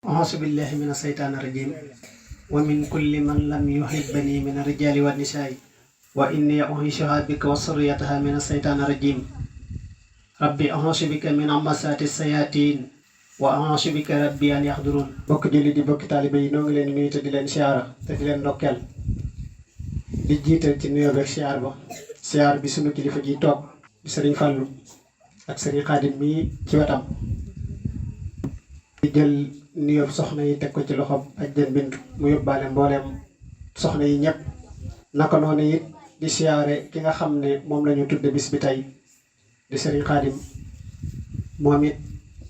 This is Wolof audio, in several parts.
أعوذ بالله من الشيطان الرجيم ومن كل من لم يحبني من الرجال والنساء وإني أعيذها بك وذريتها من الشيطان الرجيم ربي أعوذ بك من همزات الشياطين وأعوذ بك ربي أن يحضرون. bokk julli di bokk taalibe yi noo ngi leen nuyu te di leen siyaara te di leen ndokkeel di jiital ci nuyoo beeg siyaar bi sunu kilifa gi toog di sëriñ Fallu ak sëriñ Xaadim mii ci wetam di jël nuyoo soxna yi teg ko ci loxoom ak jën bintu mu yóbbaale mbooleem soxna yi ñëpp naka noonu it di siyaare ki nga xam ne moom la ñu tudde bis bi tey di sëriñ Xaadim moom it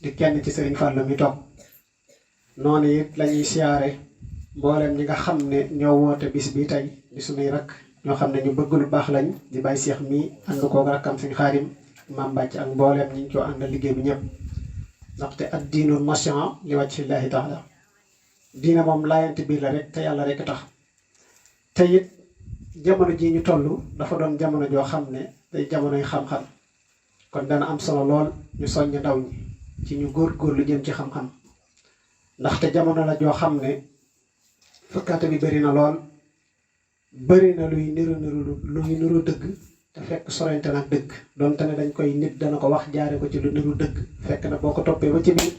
di kenn ci sëriñ Fallu mi toog noonu it lañuy siyaare mbooleem ñi nga xam ne ñoo woote bis bi tey di sunuy rakk ñoo xam ne ñu bëgg lu baax lañ di bàyyi seex mii ànd koog rakkam sëriñ Xaadim maam bàcc ak mbooleem ñi ñu ko àndal liggéey bi ñëpp ndaxte ad diinul nasiha li wajhillahi taala diina moom laayante biir la rek te yàlla rek tax te it jamono ji ñu toll dafa doon jamono joo xam ne day jamonoy xam-xam kon dana am solo lool ñu soññ ndaw ñi ci ñu góor-góor lu jëm ci xam-xam ndaxte jamono la joo xam ne fëkkaate bi bëri na lool bëri na luy niru dëgg te fekk sorente nag dëgg donte ne dañ koy nit dana ko wax jaare ko ci lu niru dëgg fekk na boo ko toppee ba ci biir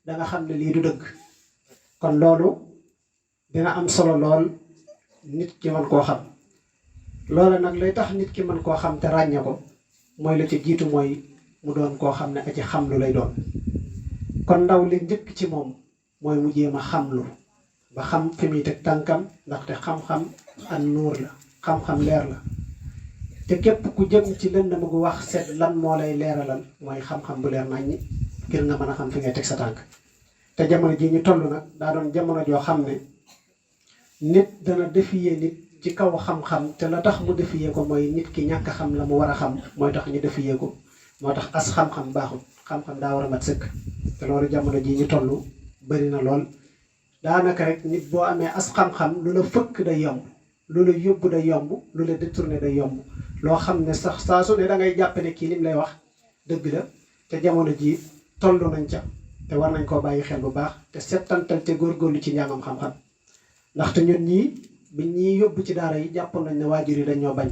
danga xam ne lii du dëgg kon loolu dina am solo lool nit ki mën koo xam loolu nag lay tax nit ki mën koo xam te ràññe ko mooy la ci jiitu mooy mu doon koo xam ne aci xam lu lay doon kon ndaw li njëkk ci moom mooy mu jéem a xamlu ba xam fi muy teg tànkam ndaxte xam-xam an nuur la xam-xam leer la te képp ku jëm ci lëndëm gu wax seet lan moo lay leeralal mooy xam-xam bu leer naññi ngir nga mën a xam fi ngay teg sa tànk te jamono ji ñu toll nag daa doon jamono joo xam ne nit dana défier nit ci kaw xam-xam te la tax mu défier ko mooy nit ki ñàkk xam la mu war a xam mooy tax ñu défier ko moo tax as xam-xam baaxul xam-xam daa war a mat sëkk te loolu jamono ji ñu toll bari na lool daanaka rek nit boo amee as xam-xam lu la fëkk day yomb lu la yóbbu day yomb lu la détourné day yomb loo xam ne sax saa su ne da ngay jàpp ne kii lim lay wax dëgg la te jamono ji toll nañ ca te war nañ koo bàyyi xel bu baax te settantal te góorgóorlu ci njàngam xam-xam ndaxte ñun ñii bi ñii yóbbu ci daara yi jàppoon nañ ne waajur yi dañoo bañ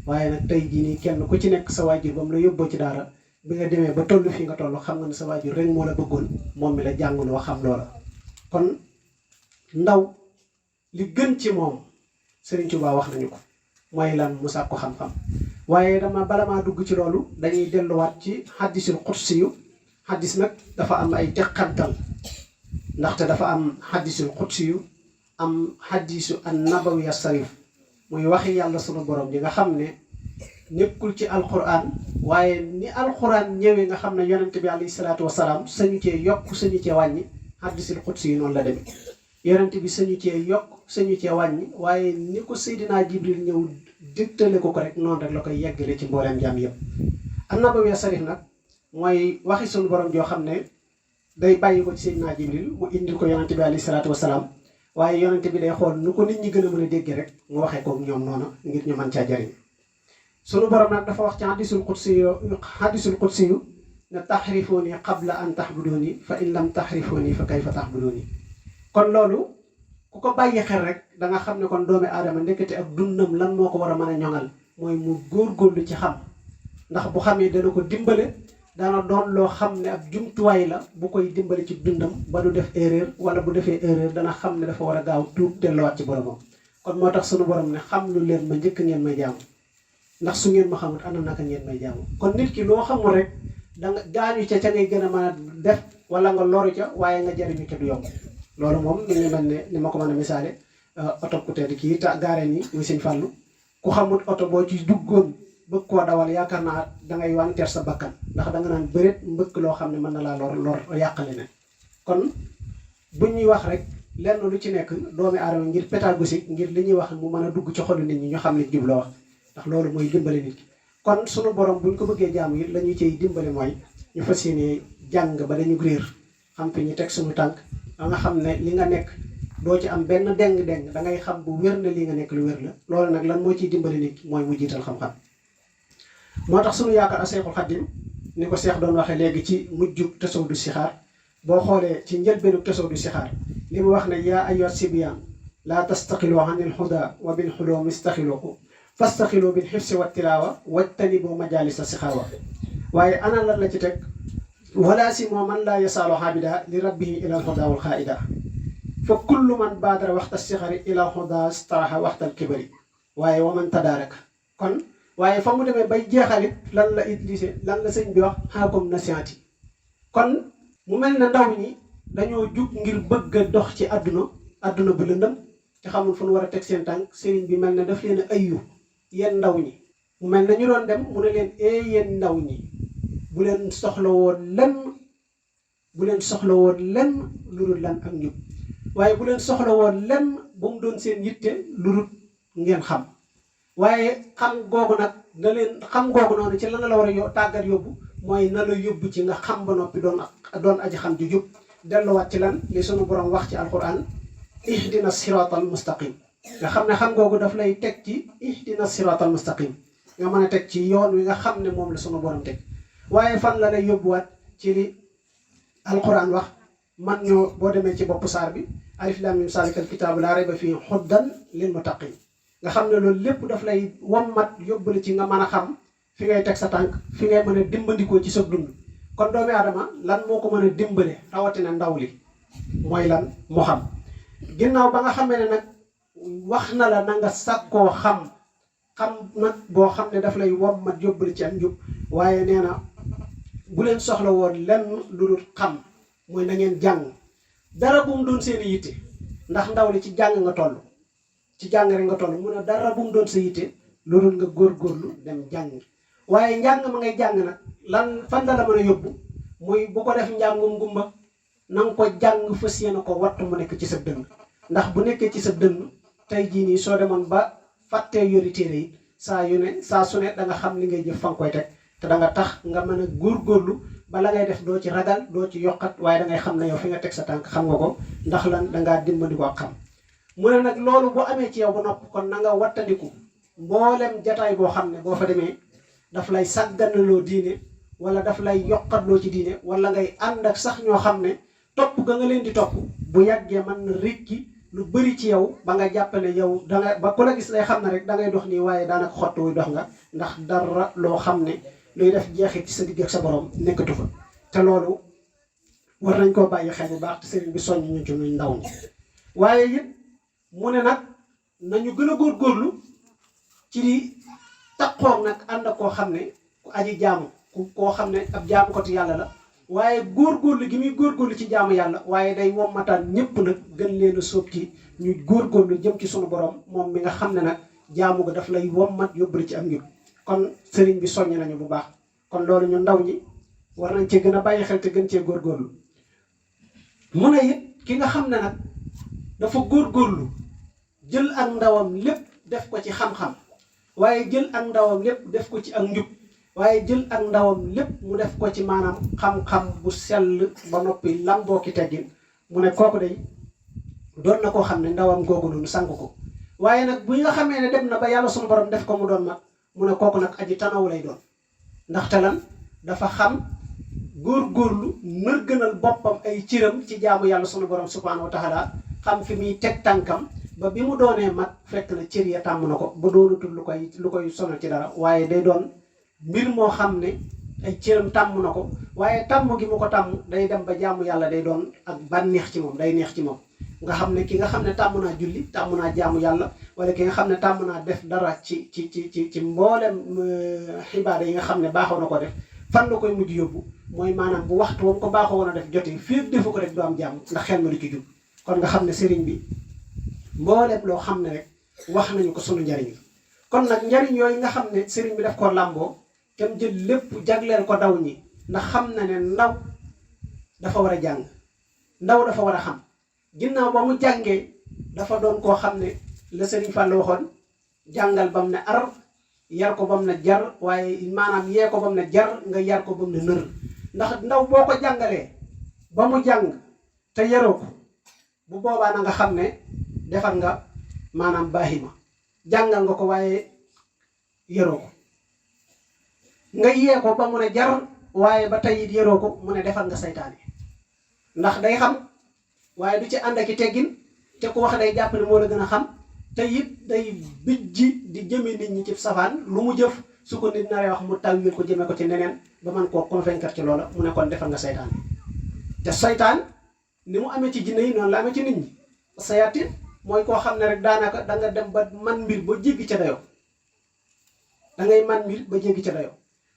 waaye nag tey jii nii kenn ku ci nekk sa waajur ba mu la yóbboo ci daara bi nga demee ba toll fii nga toll xam nga ne sa waajur rek moo la bëggoon moom mi la jàngloo xam loola kon ndaw li gën ci moom Sëriñ Tuubaa wax nañu ko mooy lan mu sàkku xam-xam waaye bala maa dugg ci loolu dañuy delluwaat ci xaddisul xudsi yu xaddis nag dafa am ay teqantal ndaxte dafa am xaddisul xudsi yu am xaddisu an nabawi sarif muy waxi yàlla sunu borom ji nga xam ne nekkul ci alquran waaye ni alquran ñëwee nga xam ne yonente bi alayhi salaatu wasalaam sañu cee yokk sañu cee wàññi xaddisul xudsi yu noonu la demee yonente bi sañu cee yokk sañu cee wàññi waaye ni ko Seydina Jibril ñëw dégtale ko rek noonu rek la koy yeggale ci mbooleem jaam yëpp an-nabawi sarif nag mooy waxi sunu borom joo xam ne day bàyyi ko ci Seydina Jibril mu indil ko yonente bi alayhi salaatu wasalaam waaye yonente bi day xool nu ko nit ñi gën a mën a dégg rek mu waxee ko ñoom noonu ngir ñu mën caa jariñ sunu borom nag dafa wax ci hadisul qudsi yu ne taxrifuuni qabla an taxbuduuni fa in lam taxrifuuni fa kayfa taxbuduuni kon loolu ku ko bàyyi xel rek da nga xam ne kon doomi aadama ndekete ak dundam lan moo ko war a mën a ñoŋal mooy mu góorgóorlu ci xam ndax bu xamee dana ko dimbale dana doon loo xam ne ab jumtuwaay la bu koy dimbale ci dundam ba du def erreur wala bu defee erreur dana xam ne dafa war a gaaw tuub delluwaat ci boromam kon moo tax sunu borom ne xam lu leen ma njëkk ngeen may jaamu ndax su ngeen ma xamut ana naka ngeen may jaamu kon nit ki loo xamul rek danga gaañu ca ngay gën a mën a def wala nga loru ca waaye nga jariñu ca du yomb loolu moom mi ngi mel ne ni ma ko mën a misaale oto ku tedd kii ta gaare nii muy Sëñ Fallu ku xamut oto boo ci duggoon bëgg koo dawal yaakaar naa dangay wanteer sa bakkan ndax danga naan bëreet mbëkk loo xam ne mën na laa lor yàqale ne kon bu ñuy wax rek lenn lu ci nekk doomi aadama ngir pédagogique ngir li ñuy wax mu mën a dugg ci xolu nit ñi ñu xam ne jubloo wax ndax loolu mooy dimbale nit ki kon sunu borom buñ ko bëggee jaamu yi la ñuy ciy dimbale mooy ñu fas yéene jàng ba dañu réer xam fi ñu teg suñu tànk ba nga xam ne li nga nekk doo ci am benn deng-deng da ngay xam bu wér na li nga nekk lu wér la loolu nag lan moo ciy dimbale nit ki mooy mu jiital xam-xam moo tax sunu yaakaar a Seexul Xaddim ni ko Seex doon waxee léegi ci mujjug tasawudu sixaar boo xoolee ci njëlbeenu tasawudu sixaar li mu wax ne yaa ayyuha sibyaan laa tastaxilu anil huda wa bil xulumi istaxilu fastaxilu bil xifsi wa tilaawa wajtanibu majalisa sixaawa. waaye ana lan la ci teg wala si moo man laa yasaalu xaabida li rabbihi ilal huda wal xaaida fa kullu man baadara waxta sixari ilal huda staraxa waxtal kibari. waaye wa man tadaaraka kon waaye fa mu demee bay jeexalit lan la Idrisse lan la sëñ bi wax xaakum nasiati. kon mu mel ne ndaw ñi dañoo jug ngir bëgg a dox ci àdduna bu lëndëm te xamul fu nu war a teg seen tànk. sëriñ bi mel ne daf leen a ayyu yéen ndaw ñi mu mel ne ñu doon dem mu ne leen yéen ndaw ñi bu leen soxla woon lenn lu dul lan ak njub. waaye bu leen soxla woon lenn bu mu doon seen yitte lu dul ngeen xam. waaye xam googu nag na leen xam googu noonu ci lan la war a tàggat yóbbu mooy na la yóbbu ci nga xam ba noppi doon aji xam ju jub. delluwaat ci lan li sunu borom wax ci alquran ihdina siratal mustaqim nga xam ne xam googu daf lay teg ci ihdina siratal mustaqim nga mën a teg ci yoon wi nga xam ne moom la sunu borom teg. waaye fan la lay yóbbuwaat ci li alquran wax man ñoo boo demee ci bopp saar bi alif lam mim salikal kitaabu laa rayba fii huddan lil muttaqin nga xam ne loolu lépp daf lay wommat yóbbale ci nga mën a xam fi ngay teg sa tànk fi ngay mën a dimbandikoo ci sa dund. kon doomi aadama lan moo ko mën a dimbale rawatina ndaw li mooy lan mu xam. ginnaaw ba nga xamee ne nag wax na la na nga sàkkoo xam nag boo xam ne daf lay wommat yóbbale ci am njub. waaye nee na bu leen soxla woon lenn lu dul xam mooy na ngeen jàng dara bu mu doon seen yitte ndax ndaw li ci jàng nga toll ci jàng rek nga toll mu ne dara bu mu doon sa yitte lu dul nga góorgóorlu dem jàng. waaye njàng ma ngay jàng nag lan fan la mën a yóbbu muy bu ko def njàngum gumba na nga ko jàng fas yéene ko wattu mu nekk ci sa dënn. ndax bu nekkee ci sa dënn tey jii nii soo demoon ba fàttee yori téere yi saa su ne da nga xam li ngay jëf fa nga koy teg te da nga tax nga mën a góorgóorlu ba la ngay def doo ci ragal doo ci yokkat waaye da ngay xam ne yow fi nga teg sa tànk xam nga ko ndax lan dangaa dimbali ko ak xam. mu ne nag loolu bu amee ci yow ba nopp kon na nga wattandiku mboolem jataay boo xam ne boo fa demee daf lay sàgganaloo diine wala daf lay yokkatloo ci diine wala ngay ànd ak sax ñoo xam ne topp ga nga leen di topp bu yàggee mën na rékki lu bëri ci yow ba nga jàppale yow danga ba ku la gis day xam ne rek da ngay dox nii waaye daanaka xottu wuy dox nga ndax dara loo xam ne luy def jeexit ci sa digg ak sa borom nekkatu fa. te loolu war nañ koo bàyyi xel bu baax te sëriñ bi soññ ñu ci ñuy ndaw ñi. waaye it mu ne nag nañu gën a góorgóorlu ci di taqoog nag ànd ak koo xam ne ku aji jaamu koo xam ne ab jaamukatu yàlla la waaye góorgóorlu gi muy góorgóorlu ci jaamu yàlla waaye day wommataan ñëpp nag gën leen a sóob ci ñu góorgóorlu jëm ci sunu borom moom mi nga xam ne nag jaamu ga daf lay wommat yóbbali ci am njub. kon sëriñ bi soññ nañu bu baax kon loolu ñu ndaw ñi war nañ cee gën a bàyyi xel te gën cee góorgóorlu. mu ne it ki nga xam ne nag dafa góorgóorlu jël ak ndawam lépp def ko ci xam-xam waaye jël ak ndawam lépp def ko ci ak njub waaye jël ak ndawam lépp mu def ko ci maanaam xam-xam bu sell ba noppi lamboo ki teggin mu ne kooku day doon na koo xam ne ndawam googu noonu sang ko. waaye nag bu nga xamee ne dem na ba yàlla sunu borom def ko mu doon mag mu ne kooku nag aji tanaw lay doon ndaxte lan dafa xam góorgóorlu nërgënal boppam ay ciram ci jaamu yàlla sunu borom subhanahu wa taala xam fi muy teg tànkam ba bi mu doonee mag fekk na cër ya tàmm na ko ba doonatul lu koy sonal ci dara waaye day doon mbir moo xam ne ay cëram tàmm na ko waaye tàmm gi mu ko tàmm day dem ba jaamu yàlla day doon ak bànneex ci moom day neex ci moom. nga xam ne ki nga xam ne tàmm naa julli tàmm naa jaamu yàlla wala ki nga xam ne tàmm naa def dara ci mboolem xibaada yi nga xam ne baaxoo na ko def fan la koy mujj yóbbu mooy maanaam bu waxtu woon ko baaxoo woon a def jotee fii defu ko rek du am jàmm ndax xel ma du ci jub. kon nga xam ne sëriñ bi mboolem loo xam ne rek wax nañu ko sunu njariñ la kon nag njariñ yooyu nga xam ne sëriñ bi daf ko làmboo tam jël lépp jagleel ko ndaw ñi ndax xam na ne ndaw dafa war a jàng ndaw dafa war a xam. ginnaaw ba mu jàngee dafa doon koo xam ne la Sëriñ Fall waxoon jàngal bam ne ar yar ko bam ne jar waaye maanaam yee ko bam ne jar nga yar ko bam ne nër ndax ndaw boo ko jàngalee ba mu jàng te yaroo ko bu boobaa na nga xam ne defar nga maanaam baahima jàngal nga ko waaye yaroo ko nga yee ko ba mu ne jar waaye ba tey it yaroo ko mu ne defar nga saytaane ndax day xam waaye du ci ànd ak i teggin te ku wax day jàpp ne moo la gën a xam te it day bijji di jëme nit ñi ci safaan lu mu jëf su ko nit naree wax mu tawwil ko jëme ko ci neneen ba man koo convaincre ci loola mu ne kon defal nga saytaan te saytaan ni mu amee ci jinne yi noonu la amee ci nit ñi sayatin mooy koo xam ne rek daanaka da nga dem ba man mbir ba jéggi ca dayoo da ngay man mbir ba jéggi ca dayoo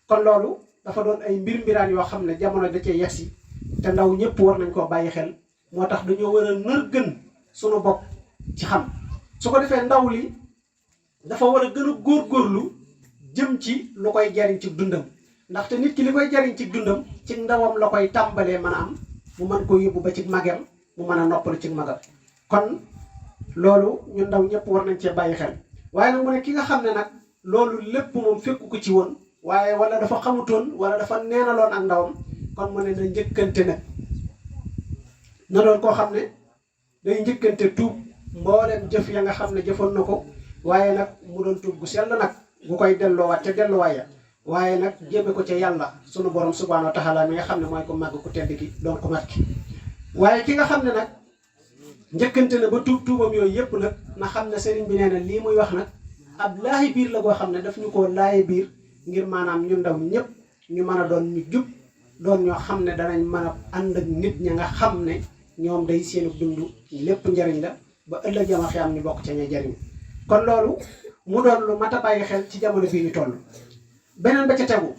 kon loolu dafa doon ay mbiraan yoo xam ne jamono da cee yegsi te ndaw ñëpp war nañ koo bàyyi xel moo tax dañoo war a nër gën sunu bopp ci xam su ko defee ndaw li dafa war a gën a góorgóorlu jëm ci lu koy jariñ ci dundam ndaxte nit ki li koy jariñ ci dundam ci ndawam la koy tàmbalee mën a am mu mën ko yóbbu ba ci magam mu mën a noppalu ci magam kon loolu ñun ndaw ñëpp war nañ cee bàyyi xel waaye nag mu ne ki nga xam ne nag loolu lépp moom fekku ko ci woon waaye wala dafa xamutoon wala dafa neenaloon ak ndawam kon mu ne na njëkkante nag na doon koo xam ne day njëkkante tuub mboolem jëf ya nga xam ne jëfoon na ko waaye nag mu doon tuub gu sell nag gu koy delloowaat ca delluwaaya waaye nag jéeme ko ca yàlla sunu borom subhaanahu wa taala mi nga xam ne mooy ko màgg ku tedd ki doon ko mat ki waaye ki nga xam ne nag njëkkante na ba tuubam yooyu yëpp nag na xam ne sëriñ bi nee na lii muy wax nag ab laayi biir la goo xam ne daf ñu koo laayi biir ngir maanaam ñu ndaw ñëpp ñu mën a doon ñu jub doon ñoo xam ne danañ mën a ànd ak nit ña nga xam ne ñoom day seenu dund lépp njariñ la ba ëllëg yama xiyam ñu bokk ca ña jariñ kon loolu mu doon lu mat a bàyyi xel ci jamono bii ñu toll beneen ba ca tegu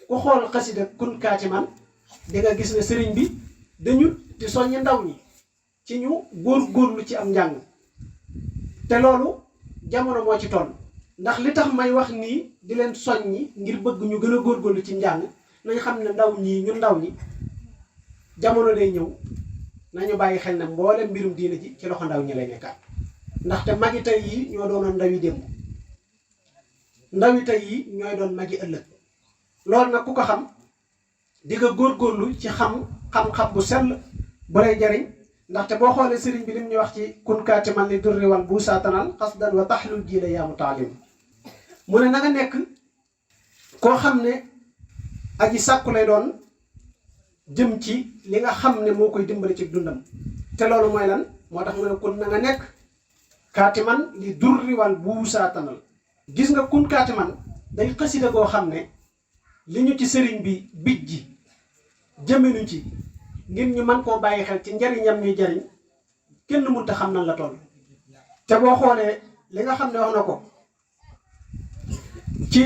ku xool xasida kun kaatiman di nga gis ne sëriñ bi dañu di soññi ndaw ñi ci ñu góorgóorlu ci am njàng te loolu jamono moo ci toll ndax li tax may wax nii di leen soññi ngir bëgg ñu gën a góorgóorlu ci njàng nañ xam ne ndaw ñi ñun ndaw ñi jamono day ñëw nañu bàyyi xel ne mboolem mbirum diine ji ci loxo ndaw ñi lay nekkaat ndaxte magi tey yi ñoo doonoon ndawi démb ndawi tey yi ñooy doon magi ëllëg loolu nag ku ko xam di nga góorgóorlu ci xam-xam bu sell bu lay jariñ ndaxte boo xoolee sëriñ bi lim ñu wax ci kun kaatiman li durri wal bu saatanal xasdan wa taxlul jiila yaamu taalim mu ne na nga nekk koo xam ne aji sàkku lay doon jëm ci li nga xam ne moo koy dimbali ci dundam te loolu mooy lan moo tax mu ne kun na nga nekk kaatiman li durri wal bu saatanal gis nga kun kaatiman day xasida goo xam ne li ñu ci sëriñ bi bij ji jëmenu ci ngir ñu mën koo bàyyi xel ci njariñam ñuy jariñ kenn mënta xam nan la toll te boo xoolee li nga xam ne wax na ko ci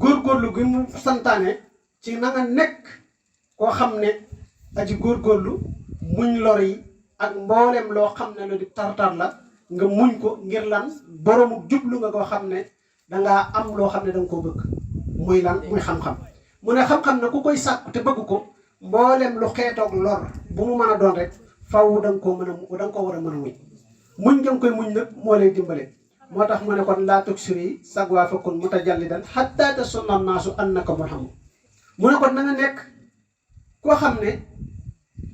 góorgóorlu gi mu santaane ci na nga nekk koo xam ne aji góorgóorlu muñ lor yi ak mboolem loo xam ne lu di tartar la nga muñ ko ngir lan boroomu jublu nga koo xam ne dangaa am loo xam ne danga koo bëgg muy lan muy xam-xam mu ne xam-xam ne ku koy sàkku te bëgg ko mboolem lu xeetoog lor bu mu mën a doon rek faw da nga koo mën a da nga koo war a mën a muñ nga koy muñ nag moo lay dimbale moo tax mu ne kon laa tuksiri sagwaa fakkun mutajallidan hatta tasunna naasu annaka mulhamu mu ne kon na nga nekk koo xam ne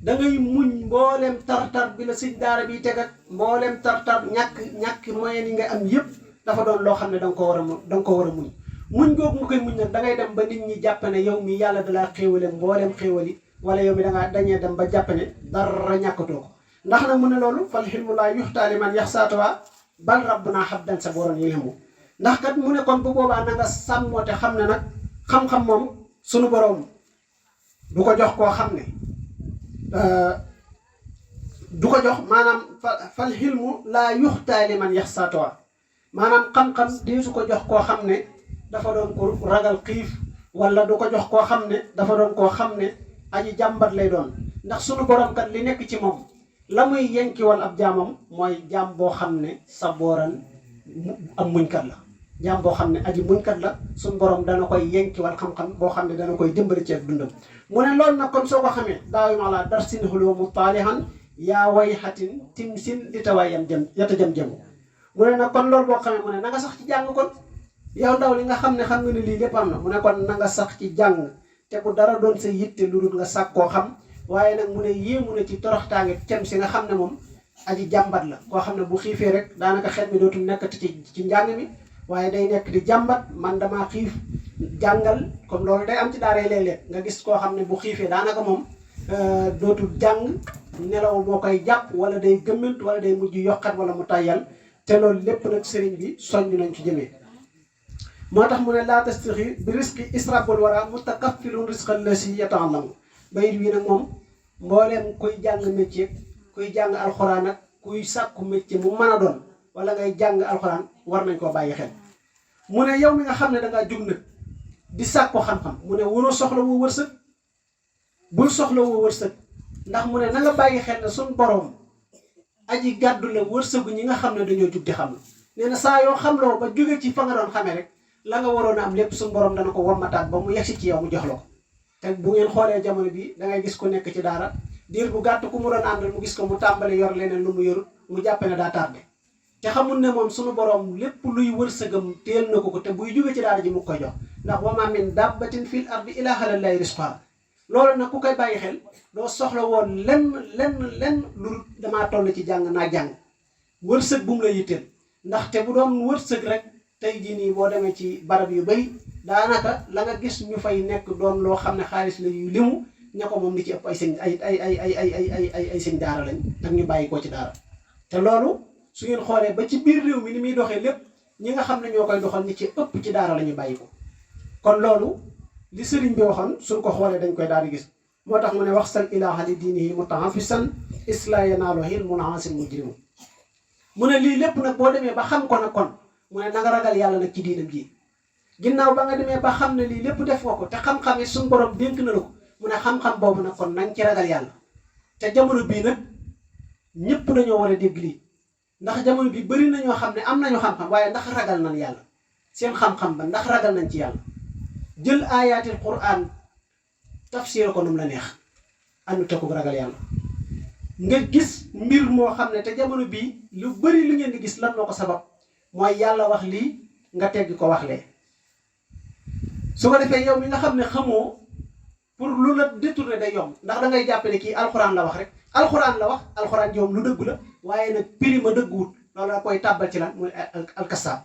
dangay muñ mboolem tartar bi la sëñ daara bi tegat mboolem tartar ñàkk moyen yi nga am yëpp dafa doon loo xam ne danga ko war a muñ muñ googu nga koy muñ nag dangay dem ba nit ñi jàpp ne yow mi yàlla dalaa xéewale mboolem xéewali wala yow mi dañee dem ba jàpp ne dara ñàkkatoo ko ndax nag mu ne loolu fal xilmu laa yuxtaali man yax saatuwaa bal rabbunaa xabdan sa boron yi xamu ndax kat mu ne kon bu boobaa na nga sàmmoote xam ne nag xam-xam moom sunu borom du ko jox koo xam ne du ko jox maanaam fal xilmu laa yuxtaali man yax saatuwaa maanaam xam-xam di su ko jox koo xam ne dafa doon ko ragal xiif wala du ko jox koo xam ne dafa doon koo xam ne aji jàmbat lay doon ndax sunu borom kat li nekk ci moom la muy yenkiwal ab jaamam mooy jaam boo xam ne sa booran am muñkat la jaam boo xam ne aji muñkat la sunu borom dana koy yenkiwal xam-xam boo xam ne dana koy dimbali ci dundam mu ne loolu nag kon soo ko xamee daawima la dar sin xuloomu taalihan yaa way xatin tim sin li tawaay yata jëm mu ne nag kon loolu boo xamee mu ne na nga sax ci jàng kon yow ndaw li nga xam ne xam nga ne lii lépp am na mu ne kon na nga sax ci jàng te bu dara doon sa yitte lu dul nga sàkk koo xam waaye nag mu ne yéemu na ci toroxtaange cem si nga xam ne moom aji jàmbat la koo xam ne bu xiifee rek daanaka xel mi dootul nekkati ci njàng mi waaye day nekk di jàmbat man damaa xiif jàngal comme loolu day am ci daaree léeg-léeg nga gis koo xam ne bu xiifee daanaka moom dootul jàng nelaw moo koy jàpp wala day gëmmant wala day mujj yokkat wala mu tàyyal te loolu lépp nag sëriñ bi soññ nañ ci jëmee moo tax mu ne laa tastixi bi risque israbul wara mutakaffilun risqal lasi yata'allamu bayit wi nag moom mbooleem kuy jàng métier kuy jàng alxuraan ak kuy sàkku métier mu mën a doon wala ngay jàng alxuraan war nañ koo bàyyi xel mu ne yow mi nga xam ne dangaa jug nag di sàkku xam-xam mu ne waroo soxla woo wërsëg bul soxla woo wërsëg ndax mu ne na nga bàyyi xel ne suñ boroom aji gàddu la wërsëgu ñi nga xam ne dañoo jug di xam la nee na saa yoo xamloo ba jóge ci fa nga doon xamee rek la nga waroon a am lépp suñ boroom dana ko wammataat ba mu yegsi ci yow mu jox la ko te bu ngeen xoolee jamono bi da ngay gis ku nekk ci daara diir bu gàtt ku mu doon àndal mu gis ko mu tàmbali yor leneen lu mu yorut mu jàppe ne daa tardé te xamul ne moom suñu boroom lépp luy wërsëgam téel na ko te buy jóge ci daara ji mu koy jox ndax wa maa min dabbatin fil ardi illaa alallaahi rizquhaa loolu nag ku koy bàyyi xel doo soxla woon lenn lu damaa toll ci jàng naa jàng wërsëg bu mu la yitteel ndaxte bu doon wërsëg rek tey jii nii boo demee ci barab yu bari daanaka la nga gis ñu fay nekk doon loo xam ne xaalis la yu limu ña ko moom li ci ëpp ay sëñ ay sëñ daara lañ ak ñu bàyyi ko ci daara te loolu su ngeen xoolee ba ci biir réew mi ni muy doxee lépp ñi nga xam ne ñoo koy doxal ñi ci ëpp ci daara la ñu bàyyi ko kon loolu li sëriñ bi waxoon suñ ko xoolee dañ koy daal di gis moo tax mu ne wax sal ilaaha li diinihi muta'affisan isla yanaalu ilmun aasil mujrimu mu ne lii lépp nag boo demee ba xam ko nag kon mu ne na nga ragal yàlla nag ci diinam ji ginnaaw ba nga demee ba xam ne lii lépp def nga ko te xam-xam yi suñ borom dénk na la ko mu ne xam-xam boobu nag kon nañ ci ragal yàlla te jamono bii nag ñëpp dañoo war a dégg lii ndax jamono bi bëri na ñoo xam ne am nañu xam-xam waaye ndax ragal nañ yàlla seen xam-xam ba ndax ragal nañ ci yàlla jël ayatil quran tafsir ko num la neex ànd te ko ragal yàlla nga gis mbir moo xam ne te jamono bii lu bëri lu ngeen di gis lan moo ko sabab mooy yàlla wax lii nga tegg ko wax lee su ko defee yow mi nga xam ne xamoo pour lu la détourné day yomb ndax da ngay jàpp ne kii alxuraan la wax rek alxuraan la wax alxuraan joom lu dëggu la waaye nag prix ma dëgguwut loolu la koy tàbbal ci lan muy alkasaab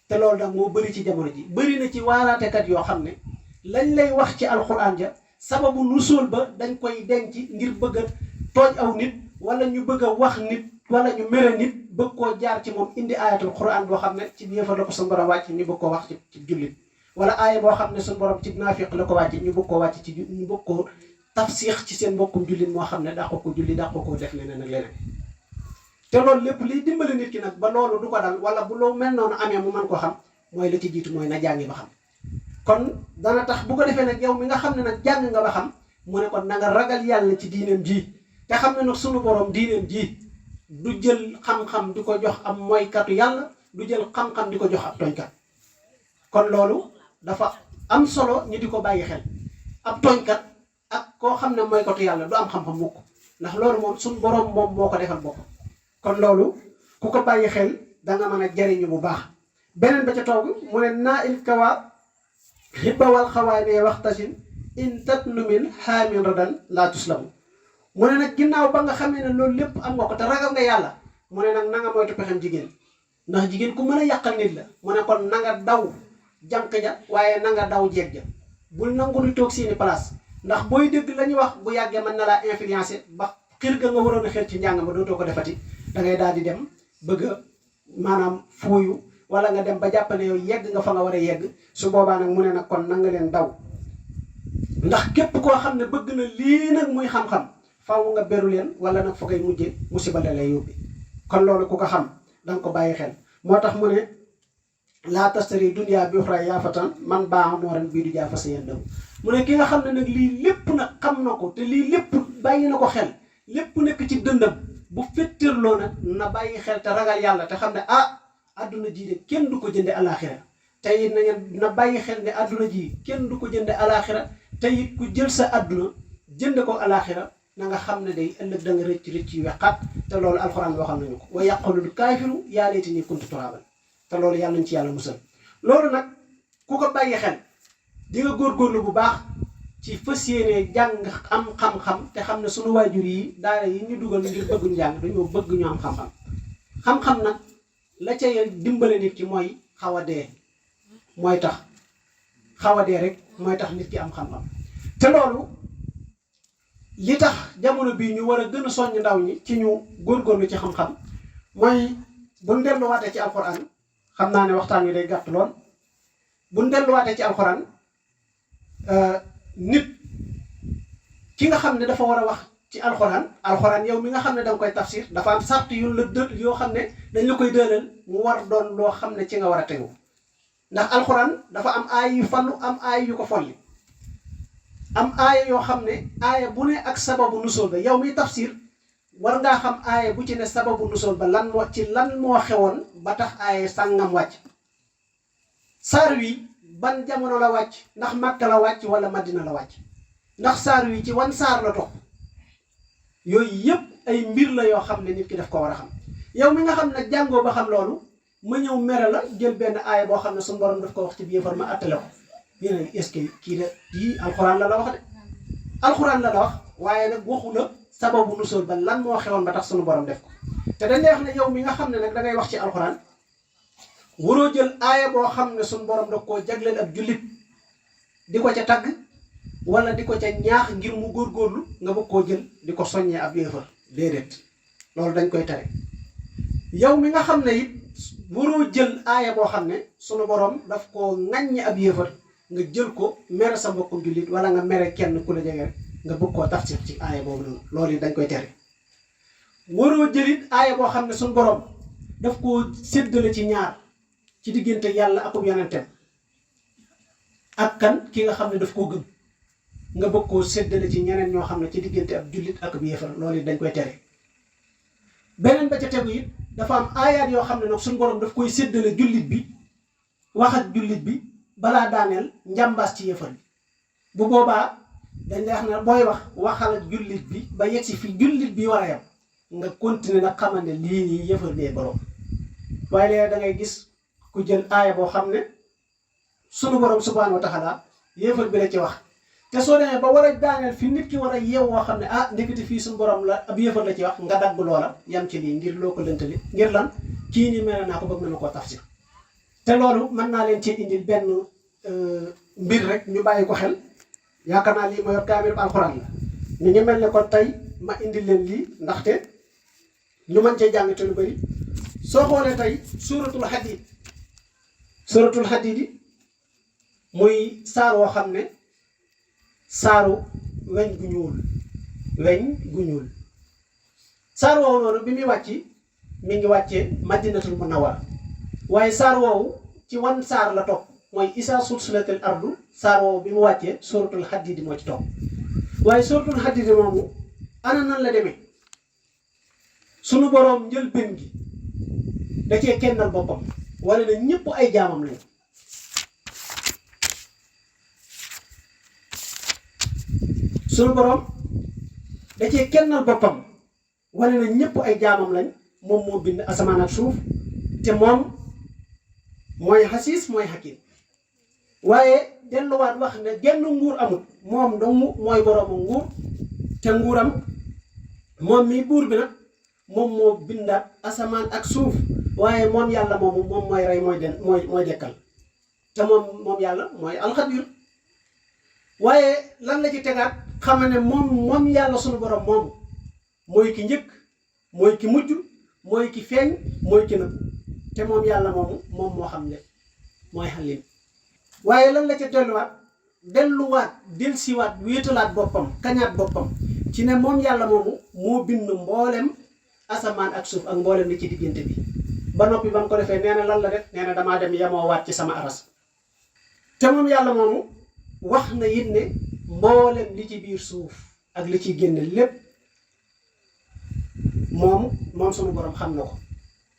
te loolu nag moo bëri ci jamono ji bëri na ci waaraatekat yoo xam ne lañ lay wax ci alxuraan ja sababu nusool ba dañ koy denc ngir bëgg a tooj aw nit wala ñu bëgg a wax nit wala ñu mere nit bëgg koo jaar ci moom indi ayatul quran boo xam ne ci yéefar la ko suñu borom wàcc ñu bëgg koo wax ci jullit wala aaya boo xam ne suñu borom ci naafiq la ko wàcc ñu bëgg koo wàcc ci ñu bëgg koo tafsiix ci seen mbokkum jullit moo xam ne dàq ko julli dàq ko def leneen ak leneen te loolu lépp liy dimbali nit ki nag ba loolu du ko dal wala bu loo mel noonu amee mu mën ko xam mooy la ci jiitu mooy na jàngi ba xam kon dana tax bu ko defee nag yow mi nga xam ne nag jàng nga ba xam mu ne kon na nga ragal yàlla ci diineem ji te xam ne nag sunu borom diineem ji du jël xam-xam di ko jox am mooykatu yàlla du jël xam-xam di ko jox ab tooñkat kon loolu dafa am solo ñu di ko bàyyi xel ab tooñkat ak koo xam ne mooykatu yàlla du am xam-xam mukk ndax loolu moom sunu borom moom moo ko defal boppam kon loolu ku ko bàyyi xel danga mën a jariñu bu baax beneen ba ca toog mu ne naa il kawa xibbawal xawaanee waxtasin in tatnumin xaamin radan laa tuslamu mu ne nag ginnaaw ba nga xamee ne loolu lépp am nga ko te ragal nga yàlla mu ne nag na nga moytu pexem jigéen ndax jigéen ku mën a yàqal nit la mu ne kon na nga daw jànq ja waaye na nga daw jeeg ja bul nangu di toog seeni place ndax booy dégg la ñuy wax bu yàggee mën na laa influencer ba xir ga nga waroon a xir ci njàng ma dootoo ko defati da ngay daal di dem bëgg a maanaam fuuyu wala nga dem ba jàpp ne yow yegg nga fa nga war a yegg su boobaa nag mu ne nag kon na nga leen daw ndax képp koo xam ne bëgg na lii nag muy xam-xam faaw nga beru leen wala nag fa ngay mujje musiba la lay yóbbi kon loolu ku ko xam danga ko bàyyi xel moo tax mu ne laa tastari dunya bi uxra yaafatan man baa moo ren bii du jaa fa sa yendaw mu ne ki nga xam ne nag lii lépp nag xam na ko te lii lépp bàyyi na ko xel lépp nekk ci dëndam bu fettirloo nag na bàyyi xel te ragal yàlla te xam ne adduna ji de kenn du ko jënde alaxira te it na ngeen na bàyyi xel ne adduna ji kenn du ko jënde alaxira te it ku jël sa adduna jënde ko alaxira na nga xam ne day ëllëg da nga rëcc rëcc yu wexaat te loolu alxuraan waxal nañu ko wa yaqulul kaafiru yaa laytanii kuntu turaaban te loolu yàlla nañ ci yàlla musal loolu nag ku ko bàyyi xel di nga góorgóorlu bu baax ci fas yéene jàng am xam-xam te xam ne sunu waajur yi daara yi ñu dugal ngir bëgguñu jàng dañoo bëgg ñu am xam-xam xam-xam nag la ca dimbale nit ki mooy xaw a dee mooy tax xaw a dee rek mooy tax nit ki am xam-xam te loolu li tax jamono bii ñu war a gën a soññ ndaw ñi ci ñu góorgóorlu ci xam-xam mooy buñ delluwaatee ci alxuraan xam naa ne waxtaan wi day gàtt lool buñ delluwaatee ci alxuraan nit ki nga xam ne dafa war a wax ci alxuraan yow mi nga xam ne danga koy tafsir dafa am sart yu la dë yoo xam ne dañ la koy dëlal mu war doon loo xam ne ci nga war a tegu ndax alxuraan dafa am aay yu fallu am aay yu ko folli am aaya yoo xam ne aaya bu ne ak sababu nusool ba yow miy tafsir war ngaa xam aaya bu ci ne sababu nusool ba lan moo xewoon ba tax aaya sàngam wàcc saar wi ban jamono la wàcc ndax Makka la wàcc wala Madina la wàcc ndax saar wi ci wan saar la topp yooyu yëpp ay mbir la yoo xam ne nit ki daf ko war a xam yow mi nga xam ne jàngoo ba xam loolu ma ñëw mere la jël benn aaya boo xam ne suñu borom daf ko wax ci biir far ma attale ko yéen est-ce que kii de kii alxuraan la wax de alxuraan la wax waaye nag waxu la sababu nusool ba lan moo xewoon ba tax suñu borom def ko te dañ lay wax ne yow mi nga xam ne nag da ngay wax ci alxuraan waroo jël aaya boo xam ne suñu borom daf koo jagleel ab jullit di ko ca tagg wala di ko ca ñaax ngir mu góorgóorlu nga bëgg koo jël di ko soññee ab yéefar déedéet loolu dañ koy tere yow mi nga xam ne it waroo jël aaya boo xam ne sunu borom daf koo ŋaññi ab yéefar nga jël ko mere sa mbokkum jullit wala nga mere kenn ku la jege rek nga bëgg koo tafsir ci aaya boobu noonu loolu it dañ koy tere waroo jëlit aaya boo xam ne sunu borom daf koo séddale ci ñaar ci diggante yàlla akub yonenteem ak kan ki nga xam ne daf koo gëm nga bëgg koo séddale ci ñeneen ñoo xam ne ci diggante ab jullit ak ab yéefar loolu it dañ koy tere beneen ba ca tegu it dafa am aayaat yoo xam ne nag suñu borom daf koy séddale jullit bi wax ak jullit bi balaa daaneel njàmbaas ci yéefar bi bu boobaa dañ lay wax ne booy waxal ak jullit bi ba yegg si fi jullit bi war a yam nga continuer nag xamal ne lii nii yéefar bee borom waaye léegi da ngay gis ku jël aaya boo xam ne sunu borom subhaanahu wa taala yéefar bi la ci wax te soo demee ba war a daaneel fi nit ki war a yeew woo xam ne ndekete fii suñu borom la ab yéefar la ci wax nga dagg loola yam ci lii ngir loo ko lëntali ngir lan kii nii mel naa ko bëgg na koo tafsir te loolu mën naa leen ci indil benn mbir rek ñu bàyyi ko xel yaakaar naa lii ma yor kaamil alxuraan la ñu ngi mel ne kon tey ma indil leen lii ndaxte ñu mën cee jàng te lu bëri soo xoolee tey suuratul Hadiid yi muy saar woo xam ne saaru weñ gu ñuul saar woowu noonu bi muy wàcc mi ngi wàccee Madinatul Munawwara waaye saar woowu ci wan saar la topp mooy isaa sulsilatil ardu saar woowu bi mu wàccee suratul Hadiid moo ci topp waaye suratul Hadiid moomu ana nan la demee sunu boroom njël benn gi da cee kennal boppam wala na ñëpp ay jaamam lañ sunu boroom da cee kennal boppam wala na ñëpp ay jaamam lañ moom moo bind asamaan ak suuf te moom mooy xasiis mooy xakiim waaye delluwaat wax ne genn nguur amul moom dong mooy boroomu nguur te nguuram moom mi buur bi nag moom moo bindaat asamaan ak suuf waaye moom yàlla moomu moom mooy rey mooy dekkal te moom yàlla mooy alxabiir waaye lan la ci tegaat xam ne moom yàlla sunu borom moomu mooy ki njëkk mooy ki mujj mooy ki feeñ mooy ki nëbb te moom yàlla moomu moom moo xam ne mooy xalim waaye lan la ca delluwaat delsiwaat wéetalaat boppam kañaat boppam ci ne moom yàlla moomu moo bind mboolem asamaan ak suuf ak mboolem li ci diggante bi ba noppi ba mu ko defee nee na lan la def nee na damaa dem yemoo waat ci sama aras te moom yàlla moomu wax na it ne mboolem li ci biir suuf ak li ci génn lépp moom sunu borom xam na ko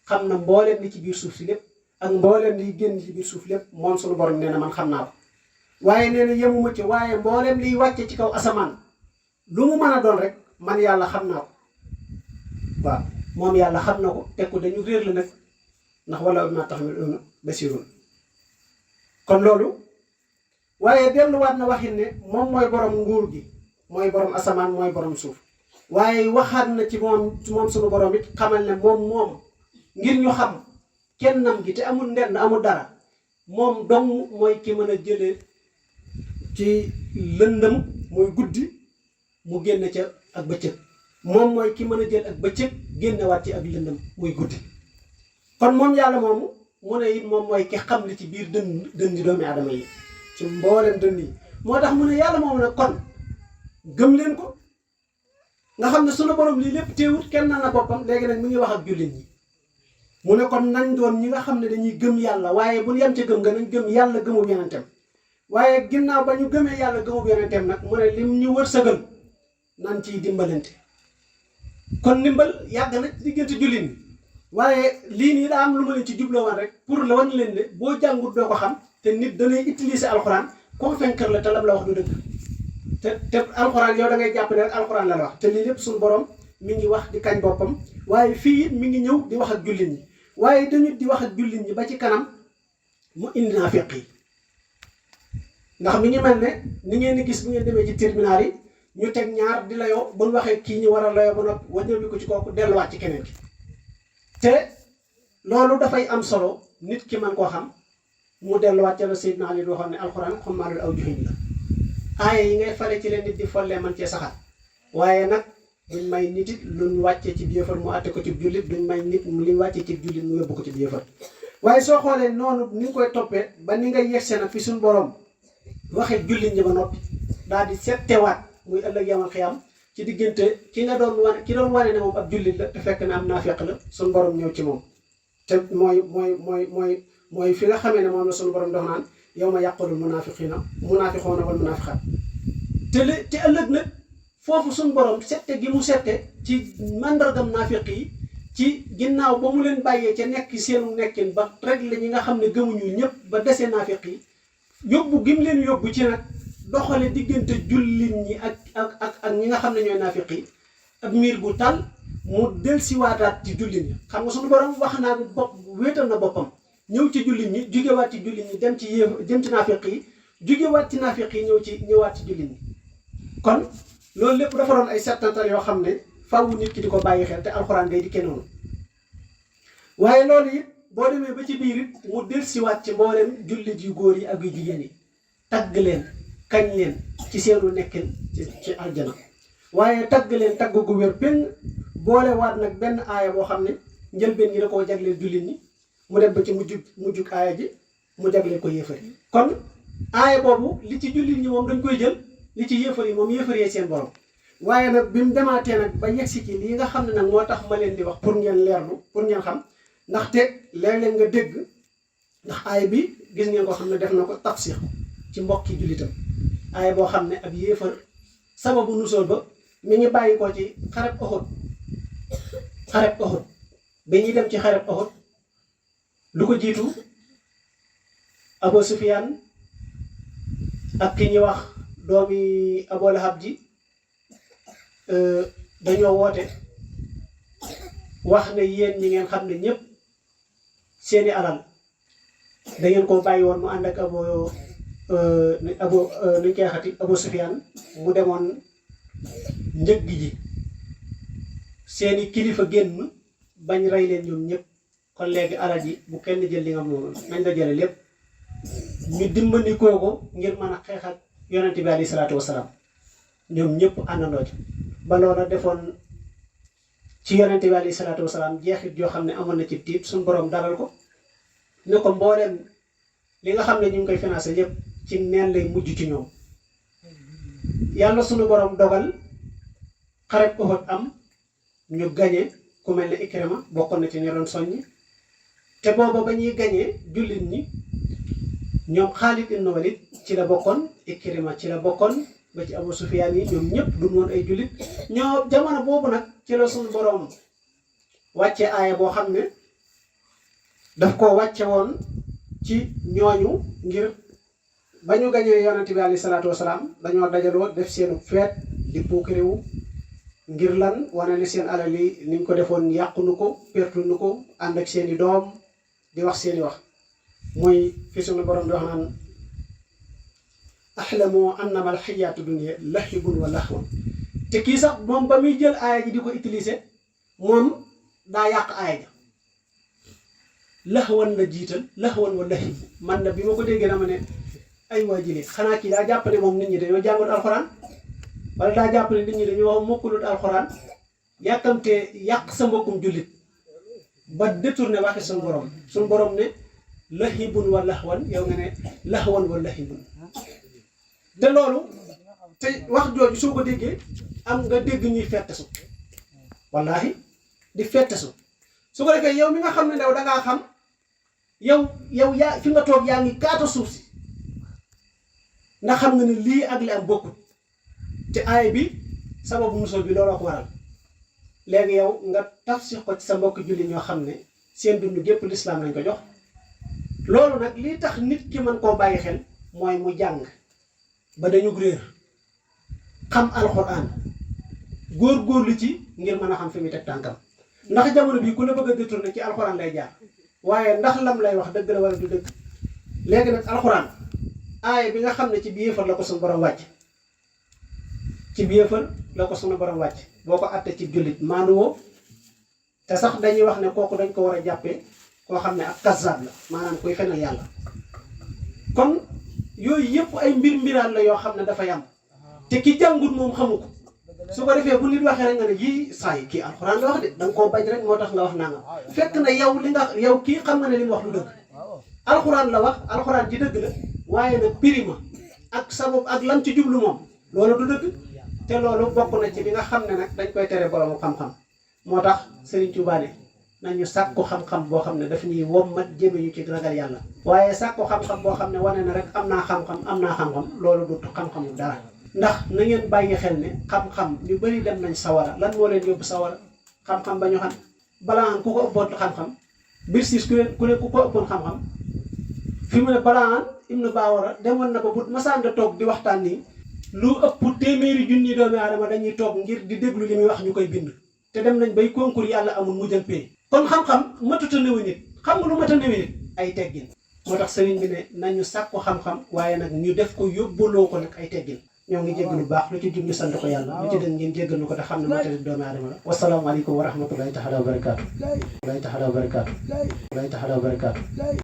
xam na mboolem li ci biir suuf si lépp ak mboolem liy génn ci biir suuf lépp moom sunu borom nee na man xam naa ko waaye nee na yemuma ci waaye mboolem liy wàcce ci kaw asamaan lu mu mën a doon rek man yàlla xam naa ko waaw moom yàlla xam na ko teg ko dañu réer la nag ndax wala ma tax mi basirun kon loolu waaye delluwaat na waxin ne moom mooy borom nguur gi mooy borom asamaan mooy borom suuf waaye waxaat na ci moom sunu borom it xamal ne moom ngir ñu xam kennam gi te amul ndenn amul dara moom dong mooy ki mën a jëlee ci lëndëm mooy guddi mu génn ca ak bëccëg moom mooy ki mën a jël ak bëccëg génnewaat ci ak lëndëm muy guddi kon moom yàlla moomu mu ne it moom mooy ki xam li ci biir dënn doomi aadama yi ci mboolem dënn yi moo tax mu ne yàlla moomu nag kon gëm leen ko nga xam ne sunu borom lii lépp teewut kenn na boppam léegi nag mi ngi wax ak jullit ñi mu ne kon nañ doon ñi nga xam ne dañuy gëm yàlla waaye bu yem ca gëm nga nañ gëm yàlla gëmub yonentam waaye ginnaaw ba ñu gëmee yàlla gëmub yonentam nag mu ne lim ñu wërsëgal nan ciy dimbalante kon ndimbal yàgg na diggante jullit ñi waaye lii nii daa am lu ma leen ci jubloo woon rek pour la wan leen ne boo jàngut doo ko xam te nit danay utiliser alxuraan convaincre la te lam la wax du dëgg te alxuraan yow da ngay jàpp ne rek alxuraan la wax te lii lépp suñu borom mi ngi wax di kañ boppam waaye fii it mi ngi ñëw di wax ak jullit ñi waaye dañu di wax ak jullit ñi ba ci kanam mu indi naafiq yi ndax mi ngi mel ne ni ngeen di gis bu ngeen demee ci tribunal yi ñu teg ñaar di layoo bu ñu waxee kii ñu war a layoo ba noppi wàññeeku ko ci kooku delluwaat ci keneen ki te loolu dafay am solo nit ki man koo xam mu delluwaat ca la Seydina Ali waxoon ne alxuraan xummaalul aw juhiñ la aaya yi ngay fale ci leen nit di follee man cee saxaat waaye nag duñ may nit it luñ wàccee ci biir mu àtte ko ci jullit duñ may nit luñ wàccee ci jullit mu yóbbu ko ci biir waaye soo xoolee noonu ni nga koy toppee ba ni nga yegsee nag fi suñ borom waxee jullit ñi ba noppi daal di settewaat muy ëllëg yamal xiyam ci diggante ki nga doon wane ki doon wane ne moom ab jullit la te fekk na am naafeq la suñ borom ñëw ci moom te mooy fi nga xamee ne moom la suñu borom dox naan yow ma yàqulul munaafiquuna wal munaafiqaat te ëllëg nag foofu suñu borom sette gi mu sette ci màndargam naafiq yi ci ginnaaw ba mu leen bàyyee ca nekk seenu nekkin ba rek la ñi nga xam ne gëmuñu ñëpp ba desee naafiq yi yóbbu gi mu leen yóbbu ci nag doxale diggante jullit ñi ak ñi nga xam ne ñooy naafiq yi ak miir bu tal mu dellusiwaataat ci jullit ñi xam nga suñu borom wax naa bopp wéetal na boppam ñëw ci jullit ñi jugewaat ci jullit ñi dem ci naafiq yi jugewaat ci naafiq yi ñëwaat ci jullit ñi kon loolu lépp dafa doon ay settantal yoo xam ne faawu nit ki di ko bàyyi xel te alxuraan day dikkee noonu waaye loolu it boo demee ba ci biir it mu dellusiwaat ci mboolem jullit yu góor yi ak yu jigéen yi tagg leen kañ leen ci seenu nekkin ci aljana waaye tagg leen tagg gu wér benn boolewaat nag benn aaya boo xam ne njëlbeen gi da koo jagleel jullit ñi mu dem ba ci mujjug aaya ji mu jagleel ko yéefar yi kon aaya boobu li ci jullit ñi moom dañ koy jël li ci yéefar yi moom yéefar yee seen borom waaye nag bi mu demaatee nag ba yegsi ci lii nga xam ne nag moo tax ma leen di wax pour ngeen leerlu pour ngeen xam ndaxte léeg-léeg nga dégg ndax aaya bi gis ngeen ko xam ne def na ko tafsir ci mbokki jullitam aaya boo xam ne ab yéefar sababu nusool ba mi ngi bàyyi ko ci xareb Uhud ba ñuy dem ci xareb Uhud lu ko jiitu Abu Sufyaan ak ki ñuy wax doomi Abu Lahab ji dañoo woote wax ne yéen ñi ngeen xam ne ñëpp seeni alal da ngeen koo bàyyi woon mu ànd ak nuñ koy xati Abu Sufyaan mu demoon njëg ji seeni kilifa génn bañ rey leen ñoom ñëpp kon léegi alal ji bu kenn jël li nga moom nañ la jële lépp ñu dimbandikoo ko ngir mën a xeex ak yonent bi alayhi salaatu wasalaam ñoom ñëpp àndandoo ci ba loola defoon ci yonent bi alayhi salaatu wasalaam jeexit yoo xam ne amoon na ci tiit suñu borom dalal ko ne ko mbooleem li nga xam ne ñu ngi koy financé yëpp ci neen lay mujj ci ñoom yàlla suñu borom dogal xareb Uhud am ñu gañe ku mel ne Ikrima bokkoon na ci ñu doon soññ te booba ba ñuy gañee jullit ñi ñoom Xaalid ibn Walid ci la bokkoon Ikrima ci la bokkoon ba ci Abu Sufyaan yi ñoom ñëpp duñ woon ay jullit ñoo jamono boobu nag ci la suñu boroom wàcce aaya boo xam ne daf ko wàcce woon ci ñooñu ngir ba ñu gañee yonent bi alayhi salaatu wasalaam dañoo dajaloo def seenu feet di puukarewu ngir lan wane ne seen alal yi niñ ko defoon yàqunu ko pertuñu ko ànd ak seeni doom di wax seeni wax muy fi suñu borom di wax naan ahlamu annama alxayaatu dunya lahibun wa lahwun te kii sax moom ba muy jël aaya ji di ko utiliser moom daa yàq aaya ja lahwan la jiital lahwan wa lahib man na bi ma ko déggee dama ne ay waa jile xanaa kii daa jàpp ne moom nit ñi dañoo jàngut alxuraan wala daa jàpp ne nit ñi dañu wax mokkulut alxuraan yàkkamtee yàq sa mbokkum jullit ba détourné waxi suñu borom ne lahibun wa lahwan yow nga ne lahwan wa lahibun te loolu te wax jooju soo ko déggee am nga dégg ñuy fettesu wallaahi di fettesu su ko defee yow mi nga xam ne ndaw dangaa xam yow yaa fi nga toog yaa ngi kaata suuf si ndax xam nga ne lii ak li am bokkut te aay bi sababu musal bi looloo ko waral léegi yow nga tafsir ko ci sa mbokk julli ñoo xam ne seen dund gépp lislaam lañ ko jox loolu nag lii tax nit ki mën koo bàyyi xel mooy mu jàng ba dañu réer xam alxuraan góor-góorlu ci ngir mën a xam fi muy teg tànkam ndax jamono bii ku la bëgg a détourné ci alxuraan lay jaar waaye ndax lam lay wax dëgg la wala du dëgg léegi nag alxuraan aaya bi nga xam ne ci biir yéefar la ko suñu borom wàcc ci biir yéefar la ko suñu borom wàcc boo ko àttee ci jullit maanuwoo te sax dañuy wax ne kooku dañ ko war a jàppee koo xam ne ak kazzab la maanaam kuy fenal yàlla kon yooyu yëpp ay mbiraan la yoo xam ne dafa yam te ki jàngut moom xamu ko su ko defee bu nit waxee rek nga ne yii saa yi kii alxuraan la wax de da nga koo bañ rek moo tax nga wax naa nga fekk na yow kii xam nga ne li mu wax lu dëgg alxuraan la wax alxuraan ci dëgg la waaye nag pirima ak sabab ak lam ci jublu moom loolu du dëgg te loolu bokk na ci li nga xam ne nag dañ koy tere boroomu xam-xam moo tax Serigne Touba ne nañu sàkku xam-xam boo xam ne daf ñuy wommat jëme ñu ci ragal yàlla waaye sàkku xam-xam boo xam ne wane na rek am naa xam-xam loolu du xam-xamu dara ndax na ngeen bàyyi xel ne xam-xam ñu bëri dem nañ sawara lan moo leen yóbbu sawara xam-xam ba ñu xam balaan ku ko ëppoon xam-xam bir siis ku ko ëppoon xam-xam fi mu ne balaan Ibnu Baawara demoon na ba bu masaan da toog di waxtaan nii lu ëpp téeméeri junni doomi aadama dañuy toog ngir di déglu li muy wax ñu koy bind te dem nañ bay concours yàlla amul mu jël pay kon xam-xam matuta néewi nit xam nga lu mat a néewi nit ay teggin moo tax sëriñ bi ne nañu sàkku xam-xam waaye nag ñu def ko yóbbuloo ko nag ay teggin ñoo ngi jégg lu baax lu ci jub ñu sant ko yàlla lu ci dëng ngeen jéggal nu ko te xam ne moo tax doomi aadama la wasalaamaaleykum wa rahmatullahi taala wa barakaatu